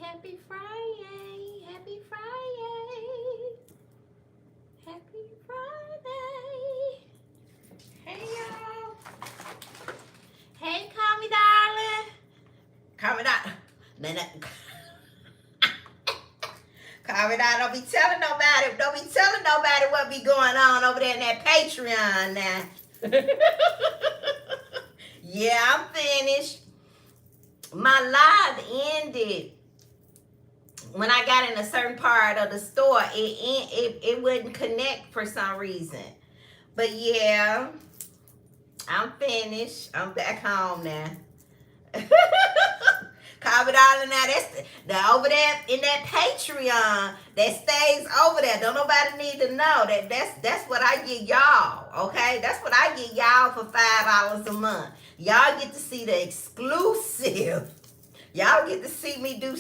Happy Friday. Happy Friday. Happy Friday. Hey, y'all. Hey, call me darling. Call me darling. Call me darling. Don't be telling nobody. Don't be telling nobody what be going on over there in that Patreon now. Yeah, I'm finished. My live ended when I got in a certain part of the store. It wouldn't connect for some reason. But yeah, I'm finished. I'm back home now. Call it all in now. That's over there in that Patreon that stays over there. Don't nobody need to know that's what I get y'all. Okay, that's what I get y'all for $5 a month. Y'all get to see the exclusive. Y'all get to see me do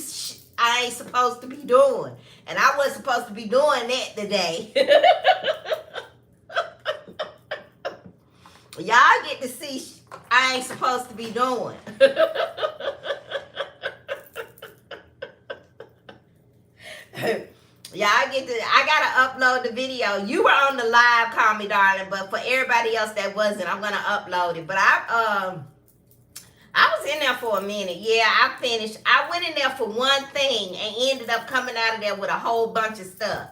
I ain't supposed to be doing, and I wasn't supposed to be doing that today. Y'all get to see I ain't supposed to be doing. I gotta upload the video. You were on the live, call me darling, but for everybody else that wasn't, I'm gonna upload it. But I was in there for a minute. Yeah, I finished. I went in there for one thing and ended up coming out of there with a whole bunch of stuff.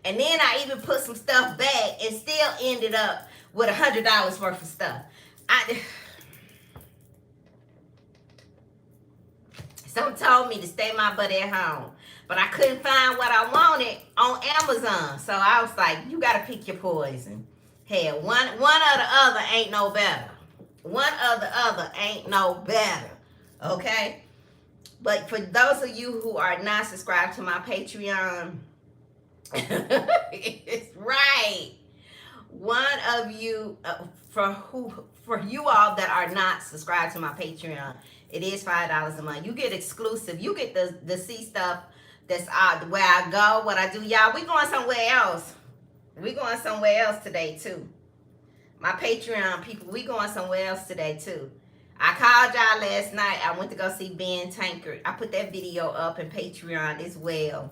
And then I even put some stuff back and still ended up with $100 worth of stuff. Someone told me to stay my butt at home, but I couldn't find what I wanted on Amazon. So I was like, you got to pick your poison. Hell, one or the other ain't no better. One or the other ain't no better. Okay? But for those of you who are not subscribed to my Patreon, it's right. One of you, for you all that are not subscribed to my Patreon, it is $5 a month. You get exclusive. You get the see stuff that's where I go, what I do. Y'all, we going somewhere else. We going somewhere else today too. My Patreon people, we going somewhere else today too. I called y'all last night. I went to go see Ben Tankard. I put that video up in Patreon as well.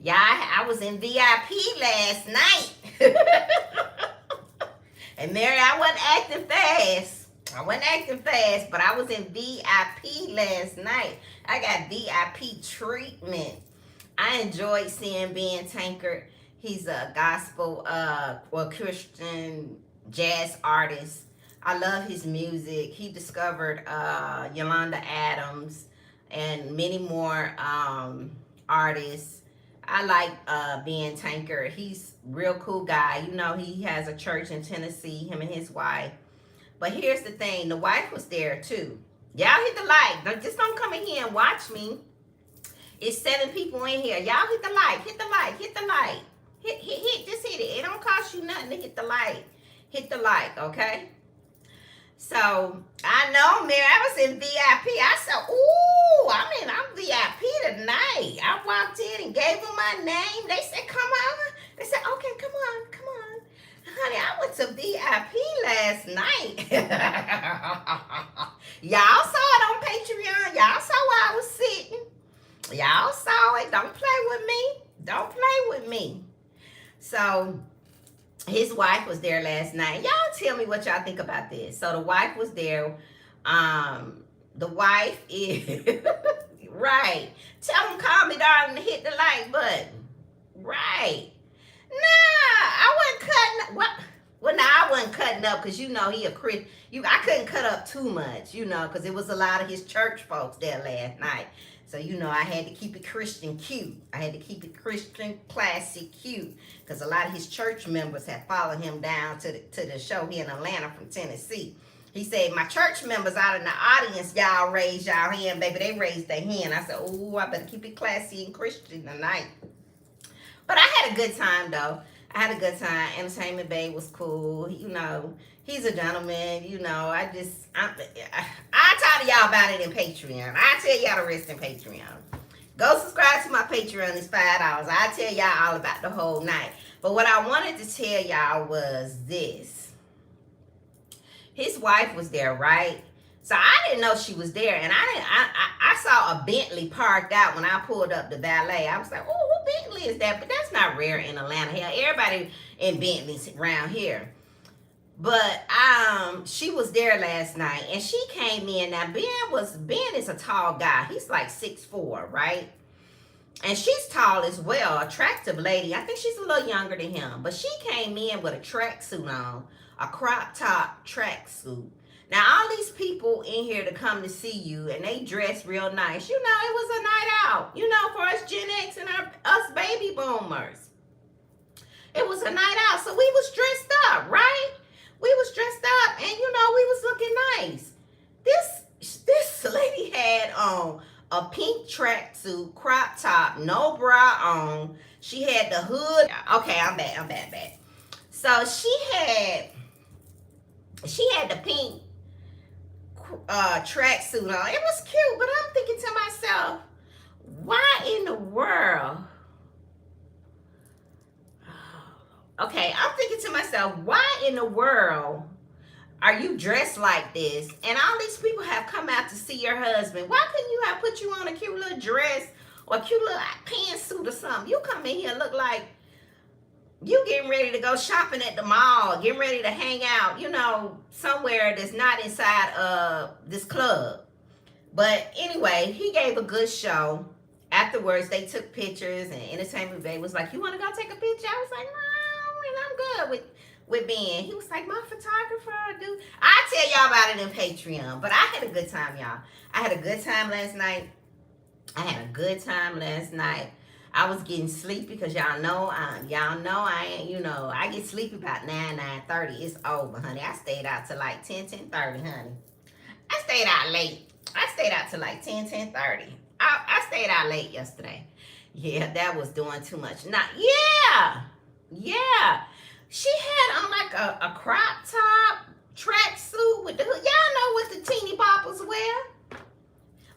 Yeah, I was in VIP last night. And Mary, I wasn't acting fast. But I was in VIP last night. I got VIP treatment. I enjoyed seeing Ben Tankard. He's a gospel or Christian jazz artist. I love his music. He discovered Yolanda Adams and many more artists. I like Ben Tankard. He's a real cool guy. You know, he has a church in Tennessee, him and his wife. But here's the thing. The wife was there too. Y'all hit the like. Just don't come in here and watch me. It's 7 people in here. Y'all hit the like. Hit the like. Hit the like. Just hit it. It don't cost you nothing to hit the like. Hit the like, okay? So, I know, Mary, I was in VIP. I said, ooh, I'm VIP tonight. I walked in and gave them my name. They said, come on. They said, okay, come on. Honey, I went to VIP last night. Y'all saw it on Patreon. Y'all saw where I was sitting. Y'all saw it. Don't play with me. So, his wife was there last night. Y'all tell me what y'all think about this. So the wife was there. The wife is right. Tell him, call me darling, to hit the like button. Right. Nah, I wasn't cutting up. Well, nah, I wasn't cutting up because you know he a Christian. I couldn't cut up too much, you know, because it was a lot of his church folks there last night. So, you know, I had to keep it Christian cute. I had to keep it Christian classy cute because a lot of his church members had followed him down to the show here in Atlanta from Tennessee. He said, my church members out in the audience, y'all raise y'all hand, baby. They raised their hand. I said, oh, I better keep it classy and Christian tonight. But I had a good time, though. I had a good time. Entertainment Babe was cool. You know, he's a gentleman. You know, I talk to y'all about it in Patreon. I tell y'all the rest in Patreon. Go subscribe to my Patreon. It's $5. I tell y'all all about the whole night. But what I wanted to tell y'all was this. His wife was there, right? So I didn't know she was there, and I saw a Bentley parked out when I pulled up the valet. I was like, oh, who Bentley is that? But that's not rare in Atlanta. Hell, everybody in Bentleys around here. But she was there last night, and she came in. Now Ben is a tall guy. He's like 6'4", right? And she's tall as well, attractive lady. I think she's a little younger than him. But she came in with a tracksuit on, a crop top tracksuit. Now, all these people in here to come to see you, and they dress real nice. You know, it was a night out. You know, for us Gen X and us baby boomers. It was a night out, so we was dressed up, right? We was dressed up, and you know, we was looking nice. This lady had on a pink tracksuit, crop top, no bra on. She had the hood. Okay, I'm back. So she had the pink tracksuit on. It was cute, but I'm thinking to myself, why in the world? Okay, I'm thinking to myself, why in the world are you dressed like this? And all these people have come out to see your husband. Why couldn't you have put you on a cute little dress or a cute little pantsuit or something? You come in here look like you getting ready to go shopping at the mall, getting ready to hang out, you know, somewhere that's not inside this club. But anyway, he gave a good show. Afterwards, they took pictures, and Entertainment Bay was like, you want to go take a picture? I was like, no, and I'm good with Ben. He was like, my photographer, dude. I'll tell y'all about it in Patreon. But I had a good time, y'all. I had a good time last night. I was getting sleepy because y'all know I ain't, you know, I get sleepy about 9:30. It's over, honey. I stayed out till like 10:30, honey. I stayed out late. I stayed out till like 10:30. I stayed out late yesterday. Yeah, that was doing too much. Not, yeah. She had on like a crop top tracksuit with the hood. Y'all know what the teeny boppers wear.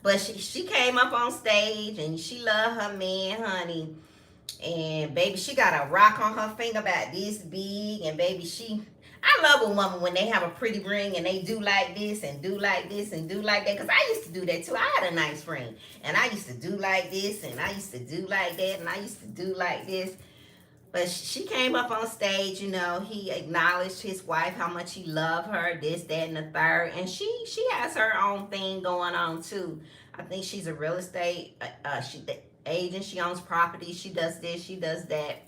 But she came up on stage and she loved her man, honey. And baby, she got a rock on her finger about this big. And baby, I love a woman when they have a pretty ring and they do like this and do like this and do like that. Because I used to do that too. I had a nice ring. And I used to do like this and I used to do like that and I used to do like this. But she came up on stage, you know, he acknowledged his wife, how much he loved her, this, that, and the third. And she has her own thing going on too. I think she's a real estate agent. She owns property. She does this, she does that.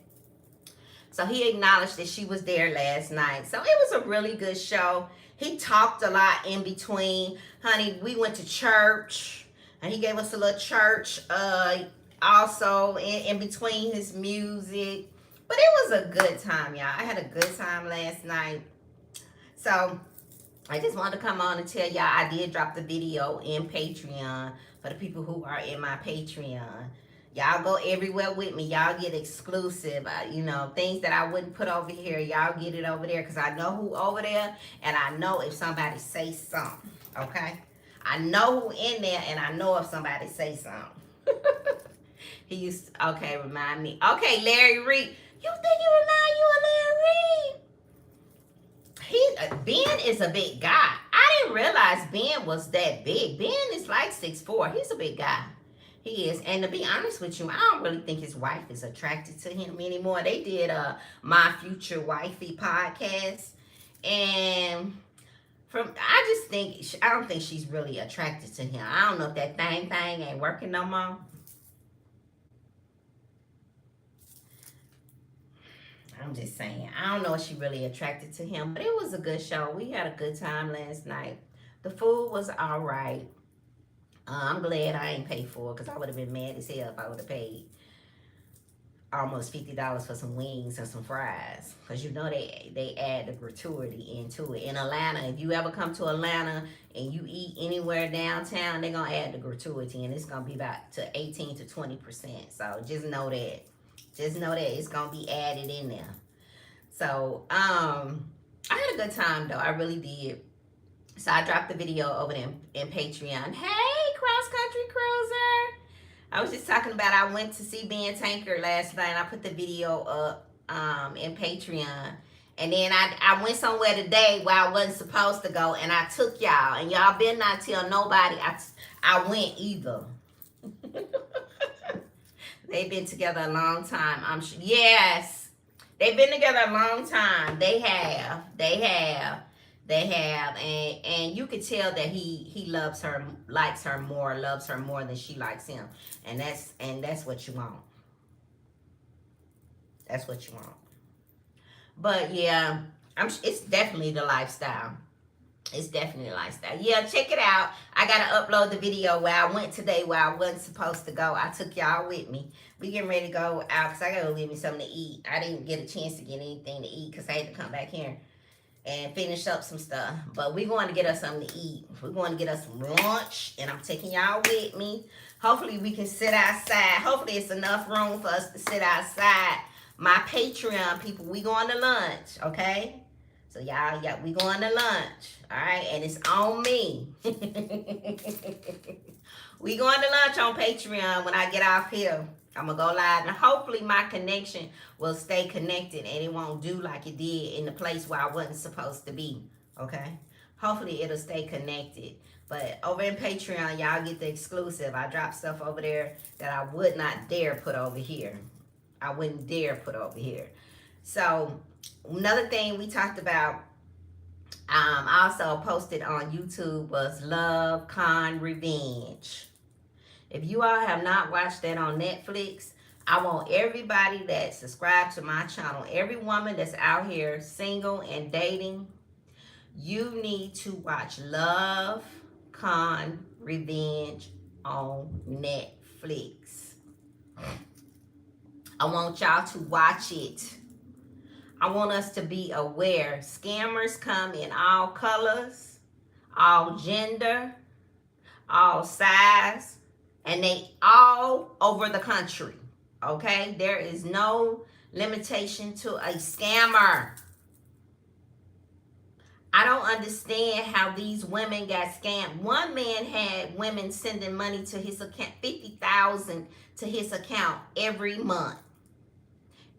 So he acknowledged that she was there last night. So it was a really good show. He talked a lot in between. Honey, we went to church. And he gave us a little church also in between his music. But it was a good time, y'all. I had a good time last night. So I just wanted to come on and tell y'all I did drop the video in Patreon for the people who are in my Patreon. Y'all go everywhere with me. Y'all get exclusive, you know, things that I wouldn't put over here. Y'all get it over there because I know who over there and I know if somebody say something, okay? I know who in there and I know if somebody say something. He used to, okay, remind me. Okay, Larry Reed. You think he remind you of Larry Reed? Ben is a big guy. I didn't realize Ben was that big. Ben is like 6'4". He's a big guy. He is. And to be honest with you, I don't really think his wife is attracted to him anymore. They did My Future Wifey podcast. And I don't think she's really attracted to him. I don't know if that thing ain't working no more. I'm just saying. I don't know if she really attracted to him, but it was a good show. We had a good time last night. The food was all right. I'm glad I ain't paid for it because I would have been mad as hell if I would have paid almost $50 for some wings and some fries. Because you know they add the gratuity into it. In Atlanta, if you ever come to Atlanta and you eat anywhere downtown, they're going to add the gratuity. And it's going to be about to 18 to 20%. So just know that. Just know that it's going to be added in there. So, I had a good time, though. I really did. So, I dropped the video over there in Patreon. Hey, Cross Country Cruiser. I was just talking about I went to see Ben Tanker last night. And I put the video up in Patreon. And then I went somewhere today where I wasn't supposed to go, and I took y'all. And y'all better not tell nobody I went either. They've been together a long time, I'm sure. Yes, they've been together a long time. They have, and you could tell that he loves her, likes her more, loves her more than she likes him, and that's what you want. That's what you want. But yeah, it's definitely the lifestyle. It's definitely a lifestyle. Yeah, check it out. I got to upload the video where I went today where I wasn't supposed to go. I took y'all with me. We getting ready to go out because I got to go get me something to eat. I didn't get a chance to get anything to eat because I had to come back here and finish up some stuff. But we're going to get us something to eat. We're going to get us some lunch, and I'm taking y'all with me. Hopefully we can sit outside. Hopefully it's enough room for us to sit outside. My Patreon people, we going to lunch, okay? So y'all, yeah, we going to lunch, all right? And it's on me. We going to lunch on Patreon when I get off here. I'm going to go live, and hopefully my connection will stay connected and it won't do like it did in the place where I wasn't supposed to be, okay? Hopefully it'll stay connected. But over in Patreon, y'all get the exclusive. I drop stuff over there that I would not dare put over here. I wouldn't dare put over here. So another thing we talked about, also posted on YouTube, was Love, Con, Revenge. If you all have not watched that on Netflix, I want everybody that subscribed to my channel, every woman that's out here single and dating, you need to watch Love, Con, Revenge on Netflix. I want y'all to watch it. I want us to be aware. Scammers come in all colors, all gender, all size, and they all over the country, okay? There is no limitation to a scammer. I don't understand how these women got scammed. One man had women sending money to his account, $50,000 to his account every month.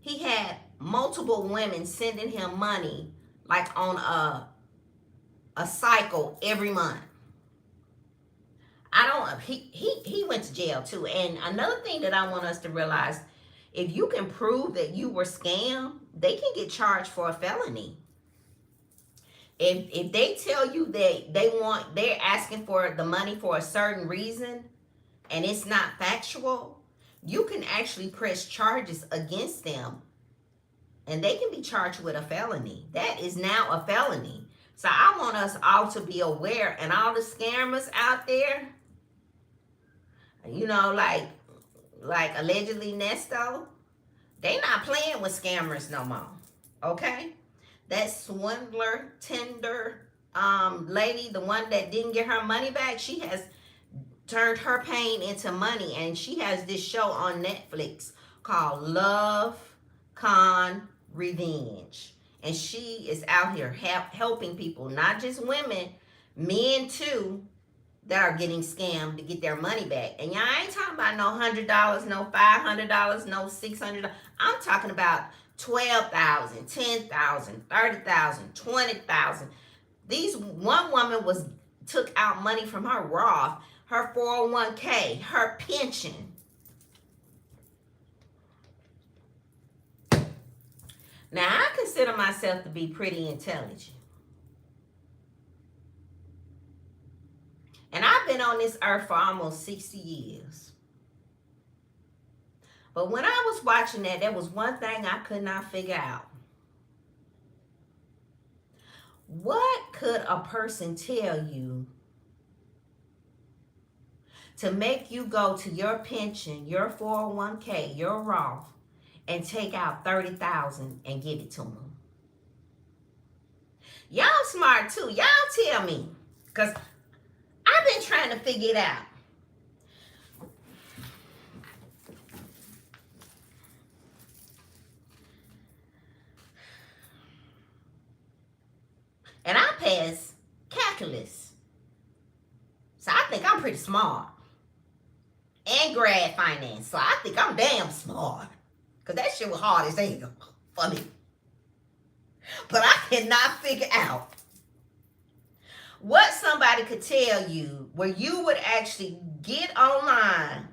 He had multiple women sending him money like on a cycle every month. He went to jail too. And another thing that I want us to realize, if you can prove that you were scammed, they can get charged for a felony. If they tell you that they're asking for the money for a certain reason and it's not factual, you can actually press charges against them and they can be charged with a felony. That is now a felony. So I want us all to be aware, and all the scammers out there, you know, like allegedly Nesto, they not playing with scammers no more, okay? That swindler, tender lady, the one that didn't get her money back, she has turned her pain into money, and she has this show on Netflix called Love, Con, Revenge. And she is out here helping people, not just women, men too, that are getting scammed to get their money back. And y'all ain't talking about no $100, no $500, no $600. I'm talking about $12,000, $10,000, $30,000, $20,000. These one woman took out money from her Roth, her 401k, her pension. Now, I consider myself to be pretty intelligent. And I've been on this earth for almost 60 years. But when I was watching that, there was one thing I could not figure out. What could a person tell you to make you go to your pension, your 401k, your Roth, and take out $30,000 and give it to them? Y'all smart too. Y'all tell me, because I've been trying to figure it out. And I passed calculus. So I think I'm pretty smart. And grad finance. So I think I'm damn smart. Because that shit was hard as hell for me. But I cannot figure out what somebody could tell you where you would actually get online,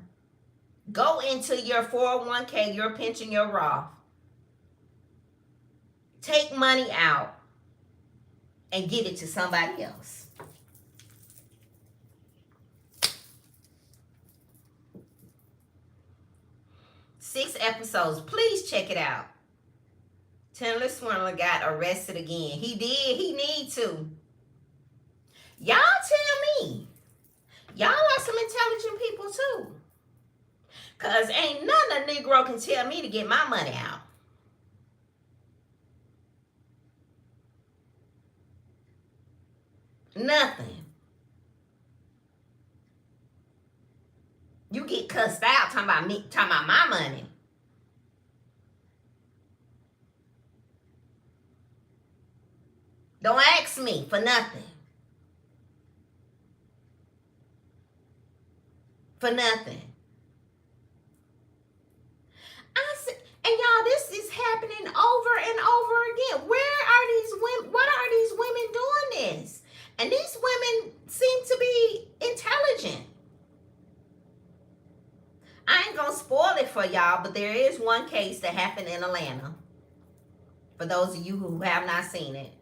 go into your 401k, your pension, your Roth, take money out, and give it to somebody else. Six episodes. Please check it out. Tender Swindler got arrested again. He did. He need to. Y'all tell me. Y'all are some intelligent people too. Because ain't none of Negro can tell me to get my money out. Nothing. You get cussed out talking about me, talking about my money. Don't ask me for nothing. For nothing. I said, and y'all, this is happening over and over again. Where are these women? What are these women doing this? And these women seem to be intelligent. I ain't gonna spoil it for y'all, but there is one case that happened in Atlanta. For those of you who have not seen it.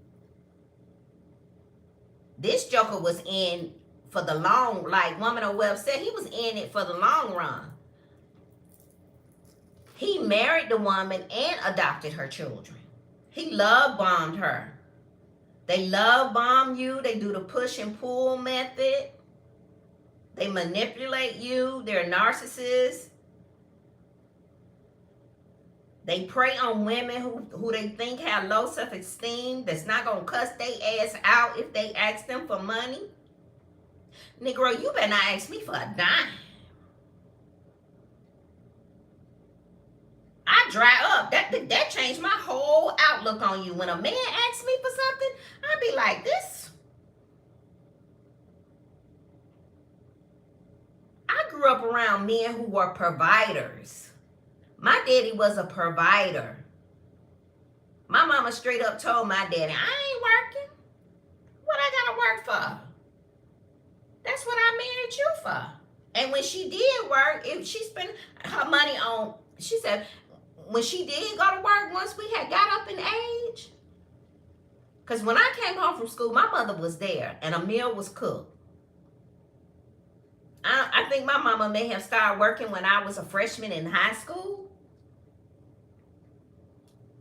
This joker was in for the long, like Woman of Wealth said, he was in it for the long run. He married the woman and adopted her children. He love bombed her. They love bomb you. They do the push and pull method. They manipulate you. They're narcissists. They prey on women who they think have low self-esteem, that's not going to cuss their ass out if they ask them for money. Negro, you better not ask me for a dime. I dry up. That changed my whole outlook on you. When a man asks me for something, I'd be like, this. I grew up around men who were providers. My daddy was a provider. My mama straight up told my daddy, I ain't working. What I gotta work for? That's what I married you for. And when she did work, if she spent her money on, she said, when she did go to work, once we had got up in age, because when I came home from school, my mother was there and a meal was cooked. I think my mama may have started working when I was a freshman in high school.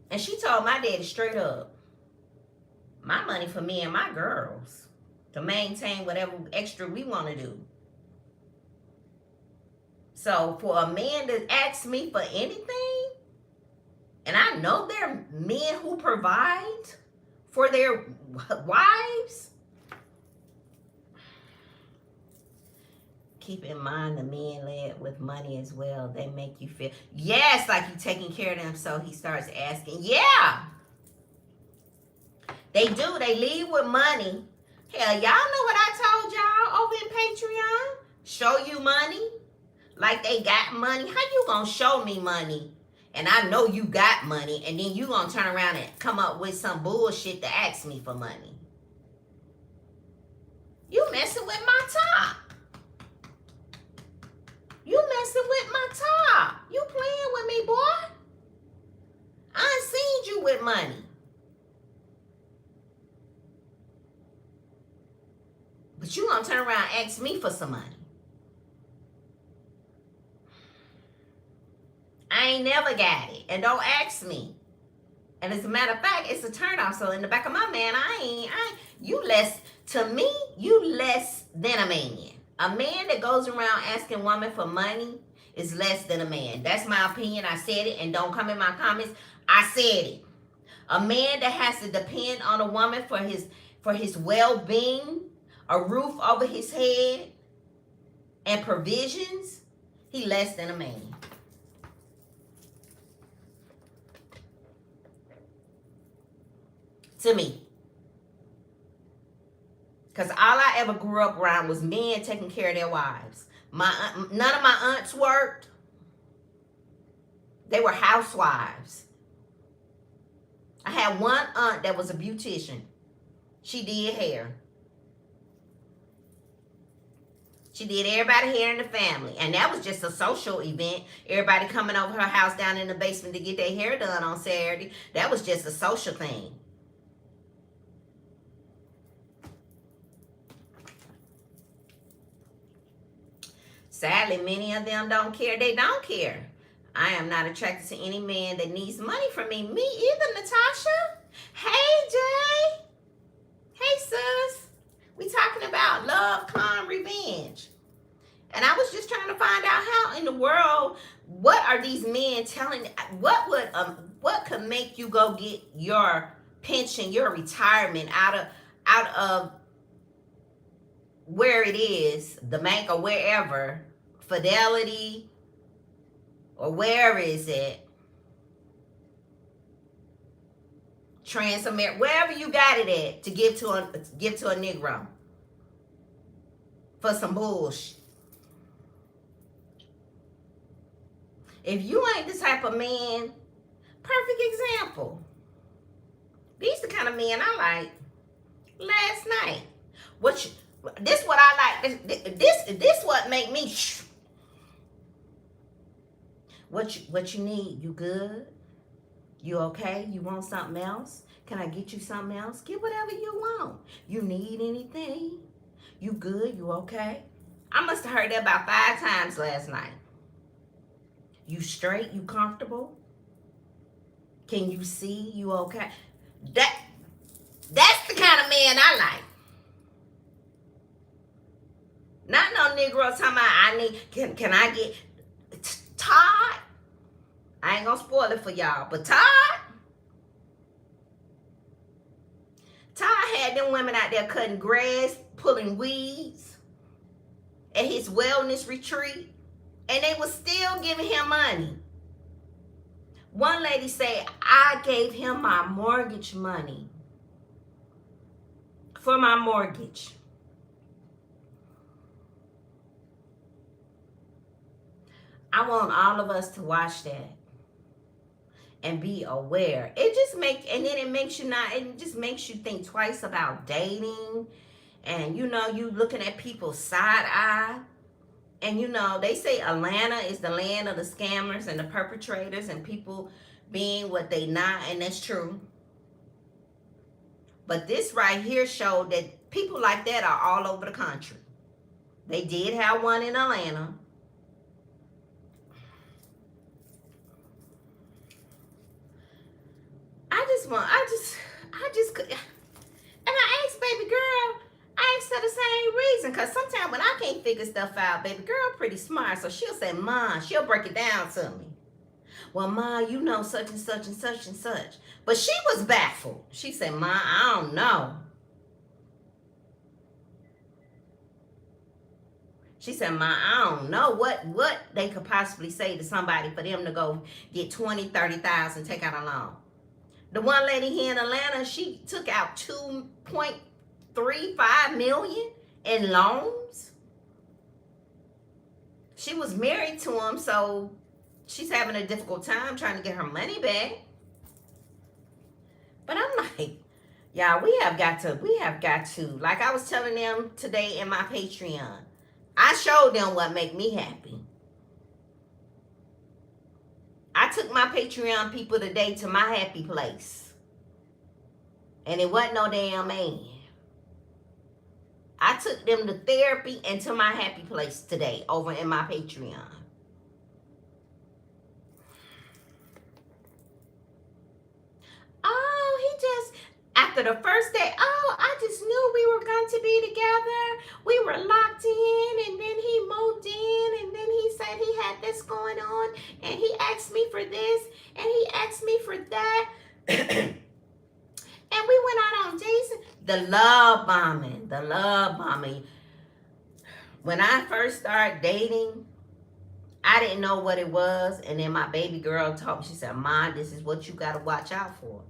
And she told my daddy straight up, my money for me and my girls to maintain whatever extra we want to do. So for a man to ask me for anything, and I know there are men who provide for their wives, keep in mind the men led with money as well. They make you feel, yes, like you taking care of them. So he starts asking, yeah. They do. They lead with money. Hell, y'all know what I told y'all over in Patreon? Show you money. Like they got money. How you gonna show me money? And I know you got money. And then you gonna turn around and come up with some bullshit to ask me for money. You messing with my top. You messing with my top. You playing with me, boy. I ain't seen you with money. But you gonna turn around and ask me for some money. I ain't never got it. And don't ask me. And as a matter of fact, it's a turnoff. So in the back of my mind, you less, to me, you less than a man. A man that goes around asking women for money is less than a man. That's my opinion. I said it, and don't come in my comments. I said it. A man that has to depend on a woman for his well-being, a roof over his head, and provisions, he less than a man. To me. Because all I ever grew up around was men taking care of their wives. None of my aunts worked. They were housewives. I had one aunt that was a beautician. She did hair. She did everybody hair in the family. And that was just a social event. Everybody coming over her house down in the basement to get their hair done on Saturday. That was just a social thing. Sadly, many of them don't care. They don't care. I am not attracted to any man that needs money from me. Me either, Natasha. Hey, Jay. Hey, sis. We talking about love, con, revenge. And I was just trying to find out how in the world, what are these men telling? What could make you go get your pension, your retirement out of where it is, the bank or wherever, Fidelity or wherever is it, Transamerica, wherever you got it at, to give to a Negro for some bullshit. If you ain't the type of man, perfect example. These the kind of men I like. Last night, this what I like. This what make me. What you need? You good? You okay? You want something else? Can I get you something else? Get whatever you want. You need anything? You good? You okay? I must have heard that about 5 times last night. You straight? You comfortable? Can you see? You okay? That's the kind of man I like. Not no Negro talking about I need. Can I get Todd? I ain't gonna spoil it for y'all, but Todd had them women out there cutting grass, pulling weeds at his wellness retreat, and they was still giving him money. One lady said, I gave him my mortgage money for my mortgage. I want all of us to watch that and be aware. It just makes you think twice about dating. And you looking at people side eye. And they say Atlanta is the land of the scammers and the perpetrators and people being what they not, and that's true. But this right here showed that people like that are all over the country. They did have one in Atlanta. And I asked baby girl, I asked her the same reason, because sometimes when I can't figure stuff out, baby girl pretty smart, so she'll say, Ma, she'll break it down to me. Well, Ma, such and such and such and such. But she was baffled. She said, Ma, I don't know. She said, Ma, I don't know what they could possibly say to somebody for them to go get 20, 30,000, take out a loan. The one lady here in Atlanta, she took out $2.35 million in loans. She was married to him, so she's having a difficult time trying to get her money back. But I'm like, y'all, we have got to, like I was telling them today in my Patreon, I showed them what make me happy. I took my Patreon people today to my happy place. And it wasn't no damn man. I took them to therapy and to my happy place today over in my Patreon. After the first day, I just knew we were going to be together. We were locked in, and then he moved in, and then he said he had this going on, and he asked me for this, and he asked me for that. And we went out on dates. The love bombing. When I first started dating, I didn't know what it was, and then my baby girl told me, she said, Ma, this is what you got to watch out for.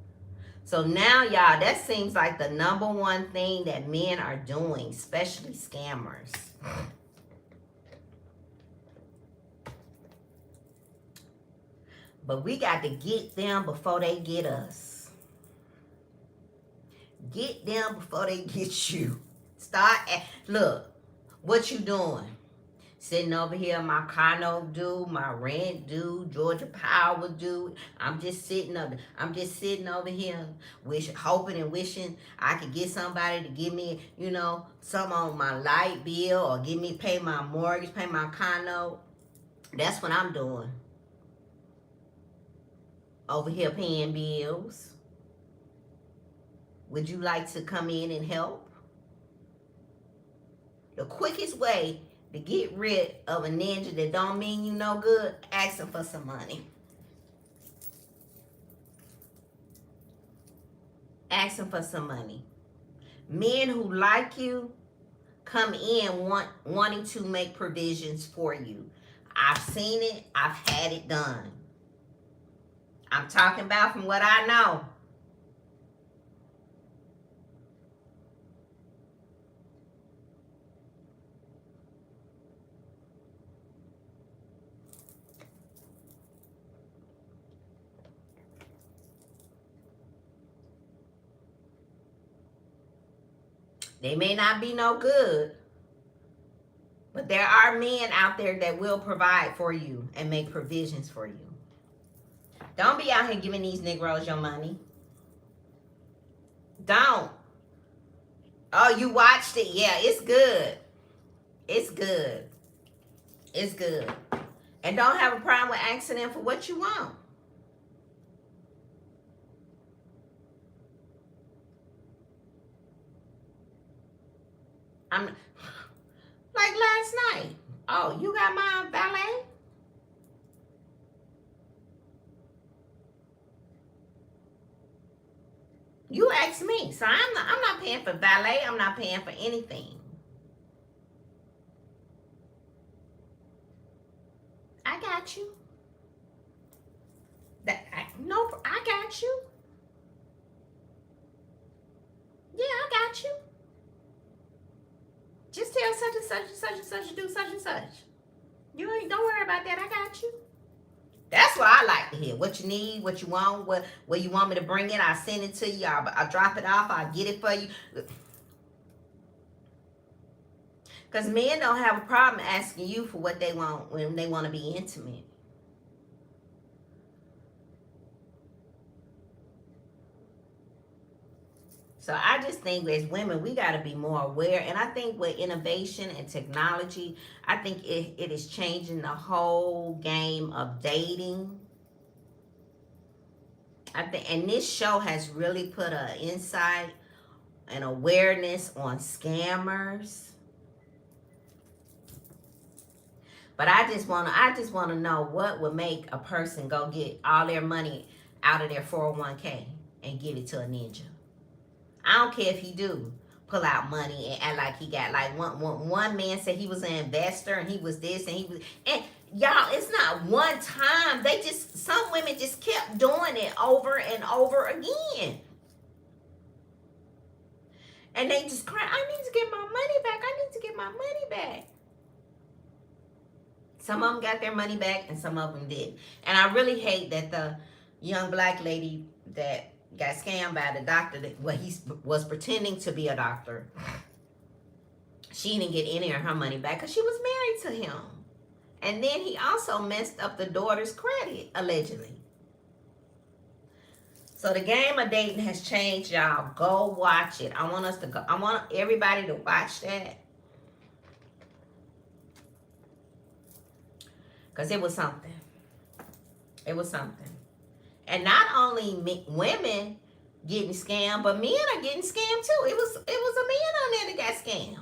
So now, y'all, that seems like the number one thing that men are doing, especially scammers. But we got to get them before they get us. Get them before they get you. Look, what you doing? Sitting over here, my car note due, my rent due, Georgia Power due. I'm just sitting over here, hoping and wishing I could get somebody to give me, some on my light bill or pay my mortgage, pay my car note. That's what I'm doing. Over here paying bills. Would you like to come in and help? The quickest way to get rid of a ninja that don't mean you no good, ask them for some money. Ask them for some money. Men who like you come in wanting to make provisions for you. I've seen it. I've had it done. I'm talking about from what I know. They may not be no good, but there are men out there that will provide for you and make provisions for you. Don't be out here giving these Negroes your money. Don't. Oh, you watched it? Yeah, it's good. It's good. It's good. And don't have a problem with asking them for what you want. I'm like last night. Oh, you got my valet? You asked me, so I'm not paying for valet. I'm not paying for anything. I got you. I got you. Yeah, I got you. Just tell such and such and such and such to do such and such. Don't worry about that. I got you. That's what I like to hear. What you need, what you want, where you want me to bring it, I'll send it to you. I'll drop it off. I'll get it for you. Because men don't have a problem asking you for what they want when they want to be intimate. So I just think as women, we got to be more aware. And I think with innovation and technology, I think it is changing the whole game of dating. And this show has really put an insight and awareness on scammers. But I just want to know what would make a person go get all their money out of their 401k and give it to a ninja. I don't care if he do pull out money and act like he got, like one man said he was an investor and he was this and he was, and y'all, it's not one time. Some women just kept doing it over and over again. And they just cry, I need to get my money back. I need to get my money back. Some of them got their money back and some of them did. And I really hate that the young black lady that got scammed by the doctor he was pretending to be a doctor. She didn't get any of her money back because she was married to him. And then he also messed up the daughter's credit, allegedly. So the game of dating has changed, y'all. Go watch it. I want everybody to watch that. Because it was something. It was something. And not only women getting scammed, but men are getting scammed too. It was a man on there that got scammed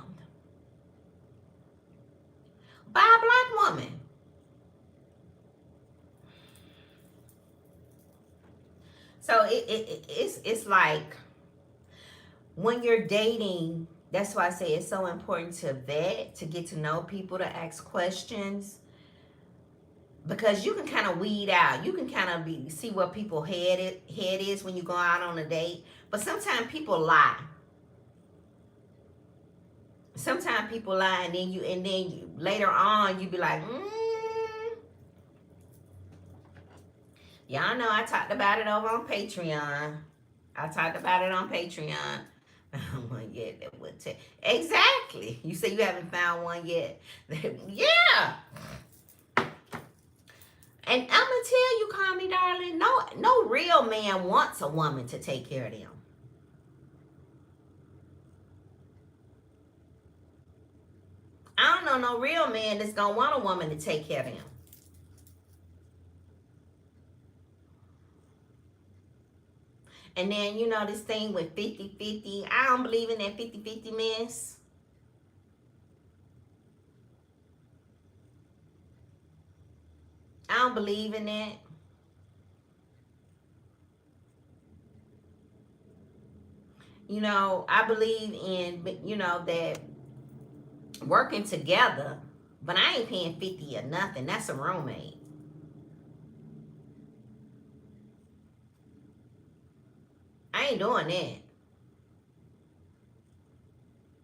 by a black woman. So it's like when you're dating, that's why I say it's so important to vet, to get to know people, to ask questions. Because you can kind of weed out. You can kind of see what people's head is when you go out on a date. But sometimes people lie. Sometimes people lie, and then later on you be like, Y'all know I talked about it over on Patreon. One yet that would take. Exactly. You say you haven't found one yet. Yeah. And I'm gonna tell you, call me darling. No real man wants a woman to take care of them. I don't know no real man that's gonna want a woman to take care of them. And then, this thing with 50-50. I don't believe in that 50-50 mess. I don't believe in that. I believe in, that working together, but I ain't paying 50 or nothing. That's a roommate. I ain't doing that.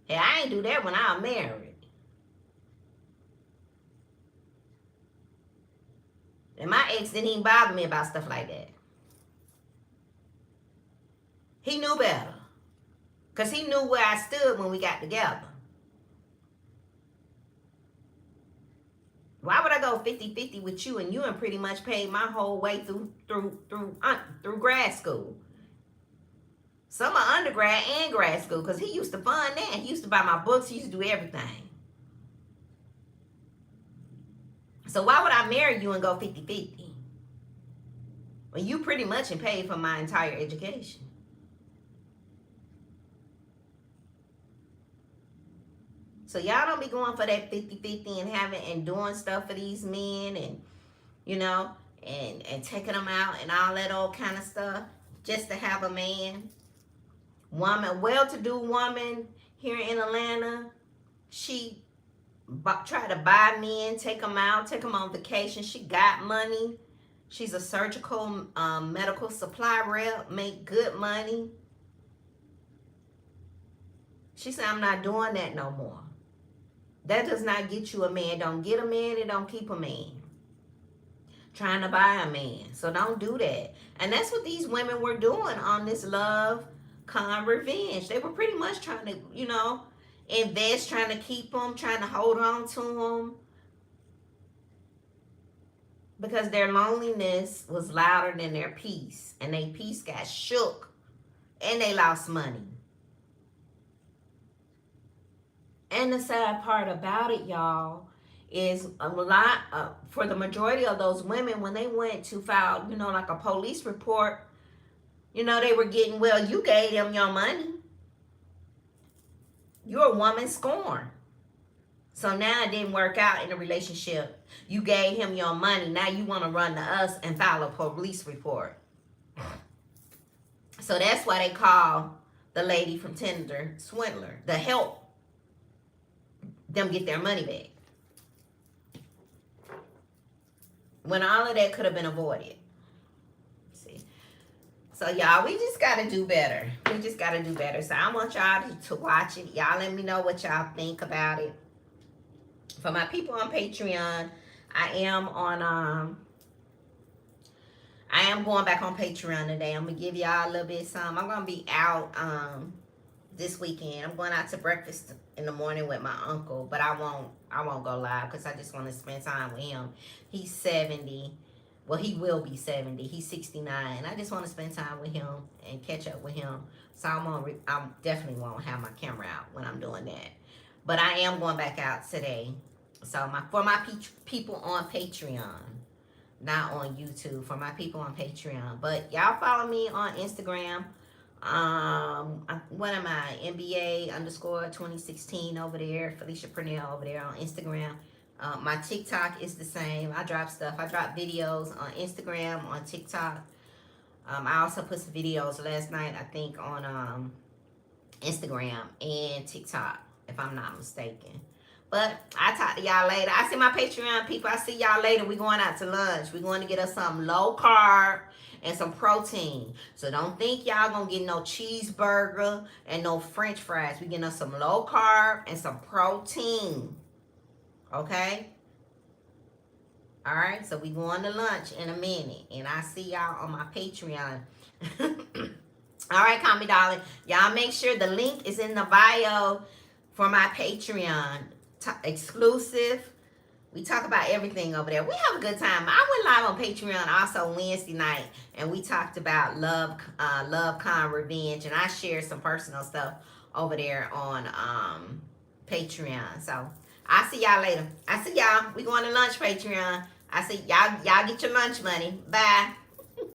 Hey, I ain't do that when I was married. And my ex didn't even bother me about stuff like that. He knew better. Because he knew where I stood when we got together. Why would I go 50-50 with you and you and pretty much paid my whole way through grad school? Some are undergrad and grad school because he used to fund that. He used to buy my books. He used to do everything. So why would I marry you and go 50-50? When you pretty much paid for my entire education. So y'all don't be going for that 50-50 and having and doing stuff for these men and, and taking them out and all that old kind of stuff just to have a man. Well-to-do woman here in Atlanta, she tried to buy men, take them out, take them on vacation. She got money. She's a surgical medical supply rep, make good money. She said, I'm not doing that no more. That does not get you a man. Don't get a man and don't keep a man. Trying to buy a man. So don't do that. And that's what these women were doing on this love, con, revenge. They were pretty much trying to, invest, trying to keep them, trying to hold on to them. Because their loneliness was louder than their peace. And their peace got shook. And they lost money. And the sad part about it, y'all, is a lot for the majority of those women, when they went to file, like a police report, they were getting, well, you gave them your money. You're a woman scorned. So now it didn't work out in the relationship. You gave him your money. Now you want to run to us and file a police report. So that's why they call the lady from Tinder swindler, the help them get their money back. When all of that could have been avoided. See? So y'all, we just got to do better. We just got to do better. So I want y'all to watch it. Y'all let me know what y'all think about it. For my people on Patreon, I am going back on Patreon today. I'm going to give y'all a little bit of something. I'm going to be out this weekend. I'm going out to breakfast in the morning with my uncle, but I won't go live because I just want to spend time with him. He's 70. Well, he will be 70. He's 69. I just want to spend time with him and catch up with him. So I definitely won't have my camera out when I'm doing that. But I am going back out today. So for my people on Patreon, not on YouTube, for my people on Patreon. But y'all follow me on Instagram. What am I? NBA _ 2016 over there. Felicia Purnell over there on Instagram. My TikTok is the same. I drop stuff. I drop videos on Instagram, on TikTok. I also put some videos last night, I think, on Instagram and TikTok, if I'm not mistaken. But I talk to y'all later. I see my Patreon people. I see y'all later. We going out to lunch. We going to get us some low carb and some protein. So don't think y'all gonna get no cheeseburger and no french fries. We getting us some low carb and some protein. Okay? All right, so we going to lunch in a minute. And I see y'all on my Patreon. All right, call me darling. Y'all make sure the link is in the bio for my Patreon. Exclusive. We talk about everything over there. We have a good time. I went live on Patreon also Wednesday night, and we talked about love, con, revenge, and I shared some personal stuff over there on Patreon. So I'll see y'all later. I see y'all. We going to lunch, Patreon. I see y'all. Y'all get your lunch money. Bye.